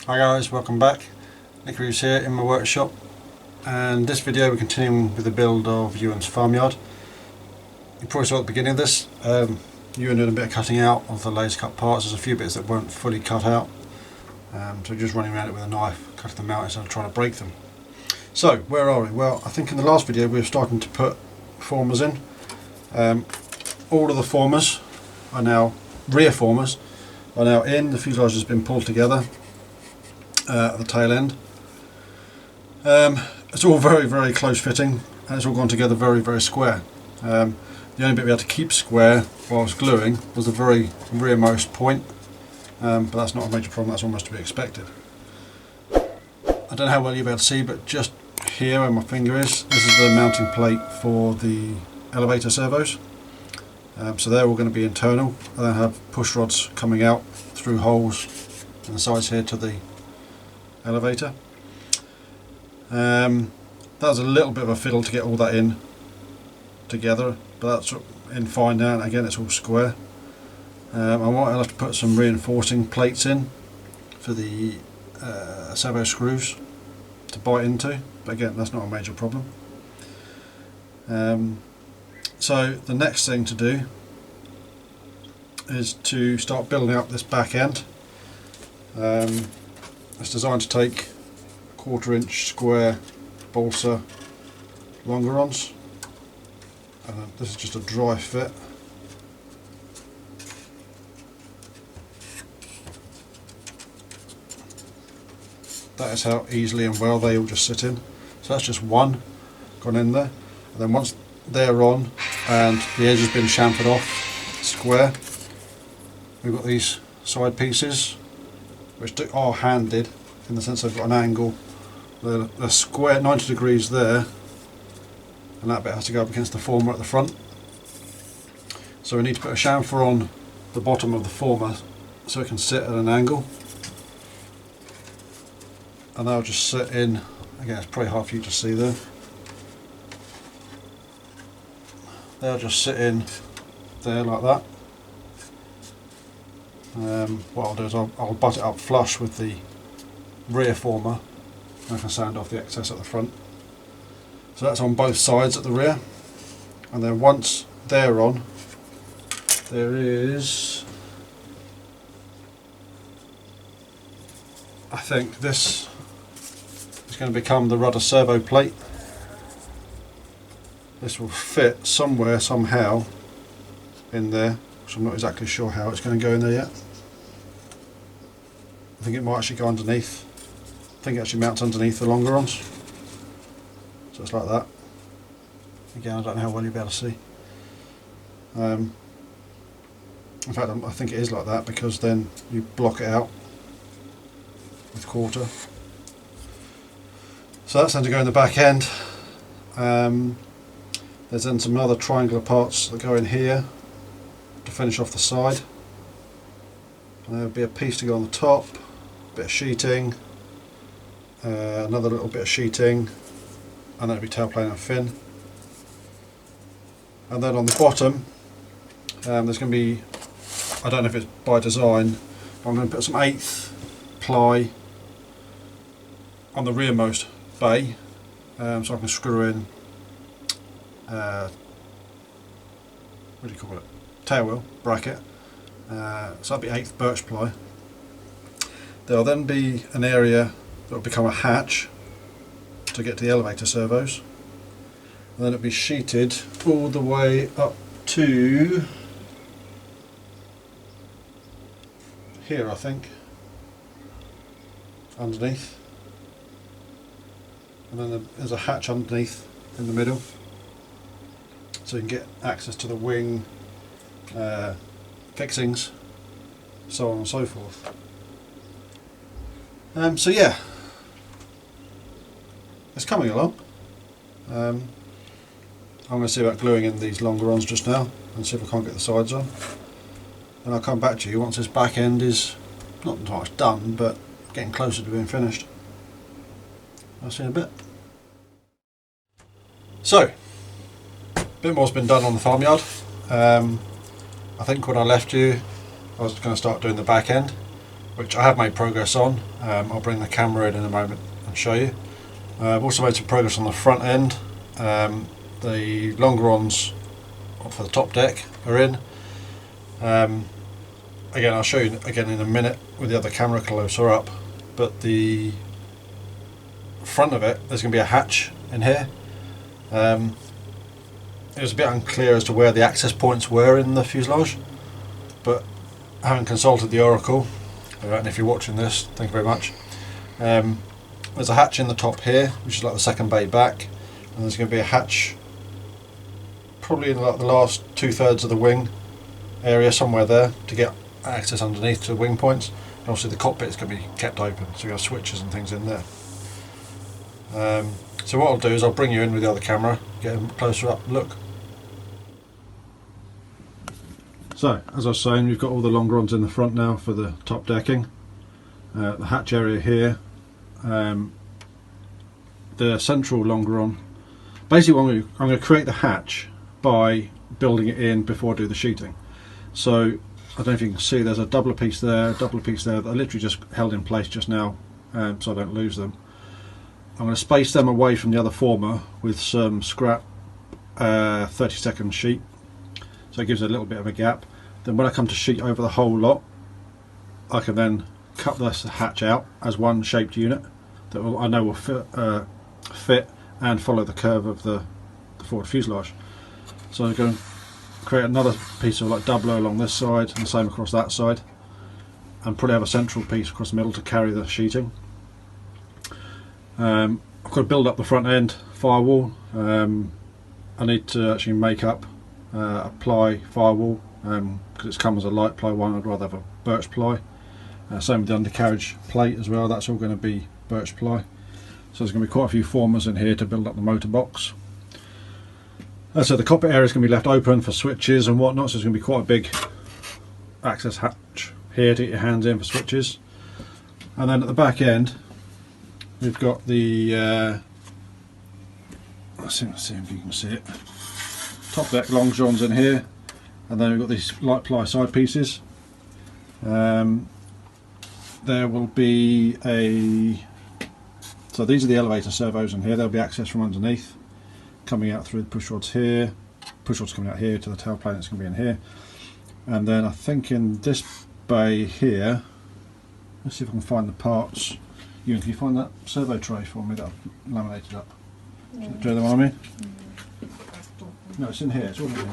Hi guys, welcome back. Nick Reeves here in my workshop, and this video we're continuing with the build of Ewan's farmyard. You probably saw at the beginning of this, Ewan did a bit of cutting out of the laser cut parts. There's a few bits that weren't fully cut out, so just running around it with a knife, cutting them out instead of trying to break them. So where are we? Well, I think in the last video we were starting to put formers in. All of the formers are now, rear formers are now in, the fuselage has been pulled together at the tail end. It's all very close fitting, and it's all gone together very square. The only bit we had to keep square while I was gluing was the very rearmost point, but that's not a major problem, that's almost to be expected. I don't know how well you'll be able to see, but just here where my finger is, this is the mounting plate for the elevator servos. So they're all going to be internal, and then have push rods coming out through holes in the sides here to the elevator. That was a little bit of a fiddle to get all that in together, but that's in fine now, and again it's all square. I might have to put some reinforcing plates in for the servo screws to bite into, but again that's not a major problem. So the next thing to do is to start building up this back end. It's designed to take 1/4 inch square balsa longerons, and this is just a dry fit. That is how easily and well they all just sit in. So that's just one gone in there, and then once they're on and the edge has been chamfered off square, we've got these side pieces which are handed, in the sense they've got an angle. They're square 90 degrees there, and that bit has to go up against the former at the front. So we need to put a chamfer on the bottom of the former so it can sit at an angle, and they'll just sit in. Again, it's probably hard for you to see there. They'll just sit in there like that. What I'll do is I'll butt it up flush with the rear former, and I can sand off the excess at the front. So that's on both sides at the rear, and then once they're on, there is, I think this is going to become the rudder servo plate. This will fit somewhere, somehow, in there, which I'm not exactly sure how it's going to go in there yet. I think it might actually go underneath. I think it actually mounts underneath the longerons. So it's like that. Again, I don't know how well you'll be able to see. In fact, I think it is like that, because then you block it out with 1/4. So that's then to go in the back end. There's then some other triangular parts that go in here to finish off the side. And there'll be a piece to go on the top, a bit of sheeting, another little bit of sheeting, and that'll be tailplane and fin. And then on the bottom, there's going to be, I don't know if it's by design, but I'm going to put some 1/8 ply on the rearmost bay, so I can screw in, what do you call it, tail wheel bracket. So that'll be 1/8 birch ply. There'll then be an area that will become a hatch to get to the elevator servos, and then it'll be sheeted all the way up to here, I think, underneath, and then there's a hatch underneath in the middle, so you can get access to the wing fixings, so on and so forth. So yeah, it's coming along. I'm going to see about gluing in these longerons just now and see if I can't get the sides on, and I'll come back to you once this back end is not much done, but getting closer to being finished. I'll see you in a bit. So, a bit more's been done on the farmyard. I think when I left you, I was going to start doing the back end. which I have made progress on. I'll bring the camera in a moment and show you. I've also made some progress on the front end. The longerons for the top deck are in. Again, I'll show you again in a minute with the other camera closer up, but the front of it, there's going to be a hatch in here. It was a bit unclear as to where the access points were in the fuselage, but having consulted the Oracle, and if you're watching this, thank you very much, there's a hatch in the top here, which is like the second bay back, and there's going to be a hatch probably in like the last 2/3 of the wing area, somewhere there, to get access underneath to the wing points. And obviously the cockpit is going to be kept open, so you have switches and things in there. So what I'll do is I'll bring you in with the other camera, get a closer up look. So, as I was saying, we've got all the longerons in the front now for the top decking. The hatch area here, the central longeron. Basically, I'm going to create the hatch by building it in before I do the sheeting. So, I don't know if you can see, there's a doubler piece there, a doubler piece there that I literally just held in place just now, so I don't lose them. I'm going to space them away from the other former with some scrap 30-second sheet, so it gives a little bit of a gap. Then when I come to sheet over the whole lot, I can then cut this hatch out as one shaped unit that I know will fit and follow the curve of the forward fuselage. So I'm going to create another piece of like doubler along this side and the same across that side, and probably have a central piece across the middle to carry the sheeting. I've got to build up the front end firewall. I need to actually make up a ply firewall, because it's come as a light ply one. I'd rather have a birch ply. Same with the undercarriage plate as well, that's all going to be birch ply. So there's going to be quite a few formers in here to build up the motor box. So the cockpit area is going to be left open for switches and whatnot, so there's going to be quite a big access hatch here to get your hands in for switches. And then at the back end we've got the let's see if you can see it, top deck longerons in here, and then we've got these light ply side pieces. There will be so these are the elevator servos in here. There'll be access from underneath coming out through the push rods here, push rods coming out here to the tailplane that's going to be in here. And then I think in this bay here, let's see if I can find the parts. Can you find that servo tray for me that I've laminated up? Do you know the one I mean? No, it's in here, it's all in here.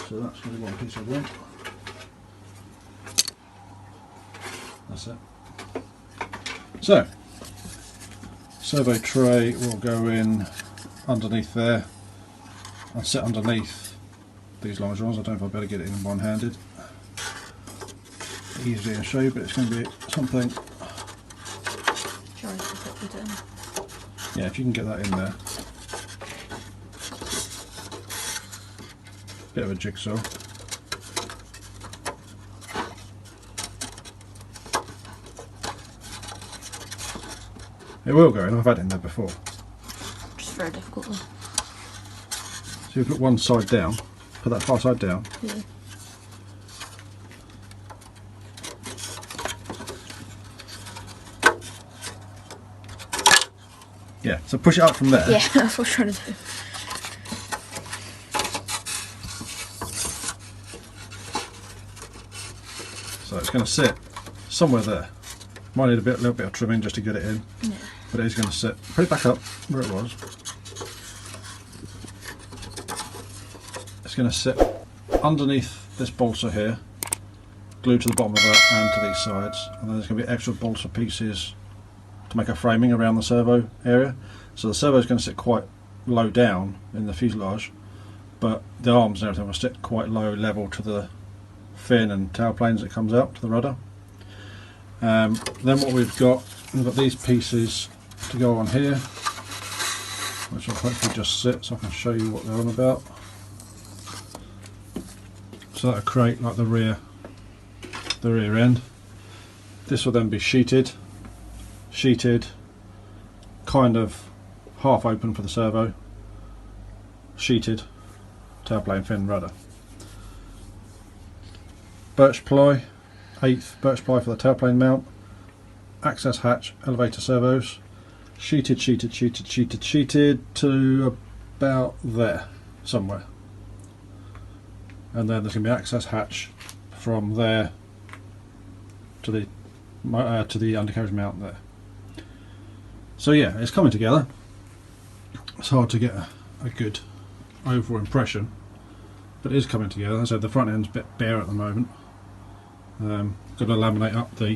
So that's really one piece I want. That's it. So, servo tray will go in underneath there. I'll sit underneath these longerons. I don't know if I'll better get it in one-handed. Easier to show you, but it's going to be something. Yeah, if you can get that in there. Bit of a jigsaw. It will go in, I've had it in there before. Just very difficult one. So you put one side down, put that far side down. Yeah. Yeah, so push it up from there. Yeah, that's what I was trying to do. So it's going to sit somewhere there. Might need a little bit of trimming just to get it in, Yeah. but it is going to sit. Put it back up where it was. It's going to sit underneath this balsa here, glued to the bottom of that and to these sides, and then there's going to be extra balsa pieces to make a framing around the servo area. So the servo is going to sit quite low down in the fuselage, but the arms and everything will sit quite low level to the fin and tail planes that comes out to the rudder. Then what we've got these pieces to go on here, which will hopefully just sit so I can show you what they're on about. So that'll create like the rear end. This will then be sheeted, kind of half open for the servo, sheeted, tailplane, fin, rudder. birch ply, 1/8 birch ply for the tailplane mount, access hatch, elevator servos, sheeted to about there somewhere, and then there's going to be access hatch from there to the undercarriage mount there. So yeah, it's coming together. It's hard to get a good overall impression, but it is coming together. As I said, the front end's a bit bare at the moment. Got to laminate up the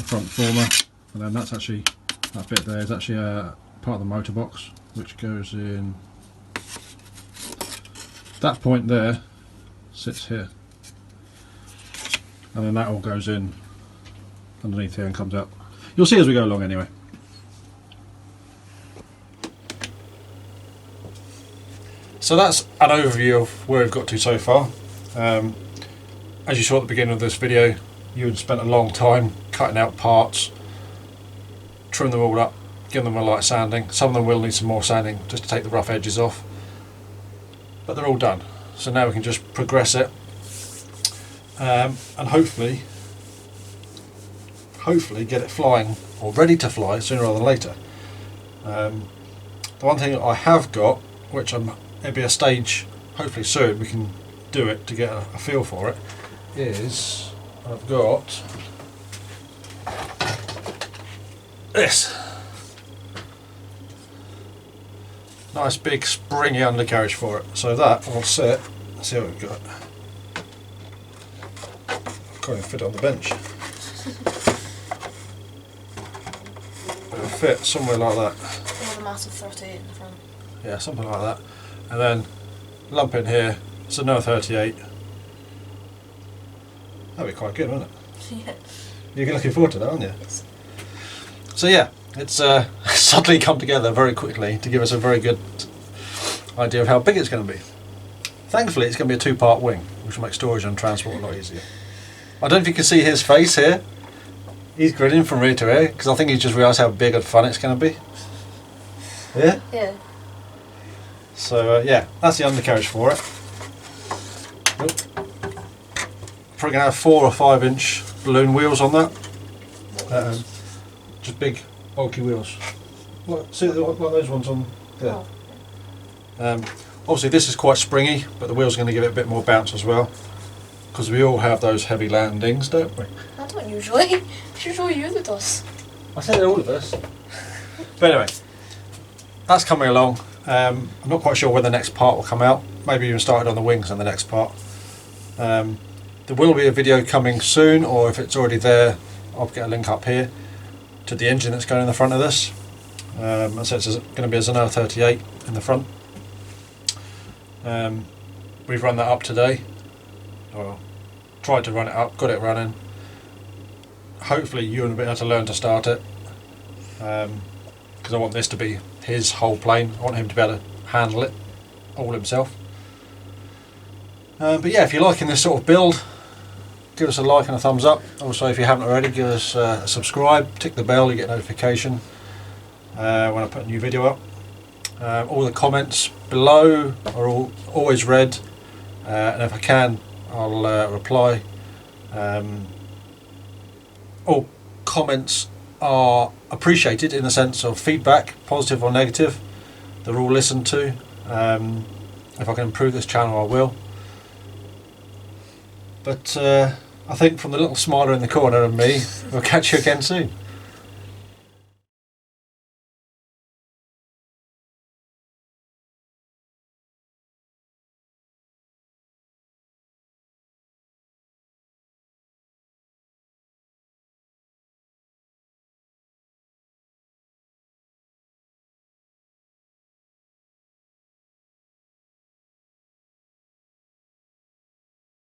front former, and then that's actually, that bit there is actually a part of the motor box, which goes in. That point there sits here, and then that all goes in underneath here and comes out. You'll see as we go along anyway. So that's an overview of where we've got to so far. As you saw at the beginning of this video, you had spent a long time cutting out parts, trim them all up, give them a light sanding. Some of them will need some more sanding just to take the rough edges off, but they're all done. So now we can just progress it, and hopefully get it flying, or ready to fly, sooner rather than later. The one thing I have got, which it'll be a stage hopefully soon we can do it to get a feel for it, is I've got this nice big springy undercarriage for it. So that will sit, let's see what we've got. Can't even fit it on the bench. It'll fit somewhere like that. With a massive 38 in the front. Yeah, something like that. And then lump in here, Zenoah 38. That'd be quite good, wouldn't it? Yeah. You're looking forward to that, aren't you? Yes. So yeah, it's suddenly come together very quickly to give us a very good idea of how big it's going to be. Thankfully it's going to be a 2-part wing, which will make storage and transport a lot easier. I don't know if you can see his face here. He's grinning from ear to ear because I think he's just realised how big and fun it's going to be. Yeah? Yeah. So yeah, that's the undercarriage for it. Probably going to have 4 or 5 inch balloon wheels on that. Just big bulky wheels. See like those ones on there. Oh. Obviously this is quite springy, but the wheels are going to give it a bit more bounce as well, because we all have those heavy landings, don't we? I don't usually. It's usually you that does. I said all of us. But anyway, that's coming along. I'm not quite sure when the next part will come out. Maybe even started on the wings on the next part. There will be a video coming soon, or if it's already there, I'll get a link up here to the engine that's going in the front of this. So it's going to be a Zenoah 38 in the front. We've run that up today, or tried to run it up, got it running. Hopefully you will be able to learn to start it, because I want this to be his whole plane. I want him to be able to handle it all himself. But yeah, if you're liking this sort of build, give us a like and a thumbs up. Also, if you haven't already, give us a subscribe, tick the bell, you get notification when I put a new video up. All the comments below are always read, and if I can, I'll reply. All comments are appreciated in the sense of feedback, positive or negative. They're all listened to. If I can improve this channel, I will. But I think from the little smiler in the corner and me, we'll catch you again soon.